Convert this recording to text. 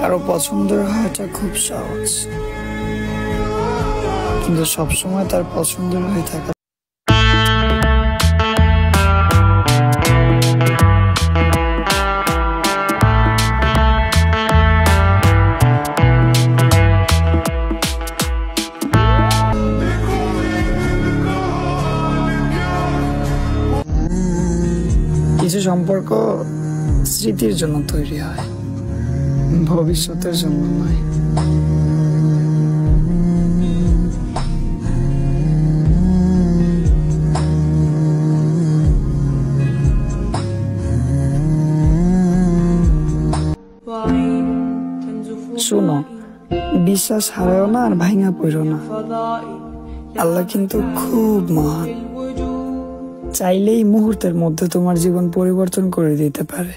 কারো পছন্দের হওয়াটা খুব সহজ, কিন্তু সবসময় তার পছন্দের হয়ে থাকা কিছু সম্পর্ক স্মৃতির জন্য তৈরি হয়, ভবিষ্যতের জন্য নয়। শুনো, বিশ্বাস হারাও না আর ভাঙা পড়ো না। আল্লাহ কিন্তু খুব মহান, চাইলেই মুহূর্তের মধ্যে তোমার জীবন পরিবর্তন করে দিতে পারে।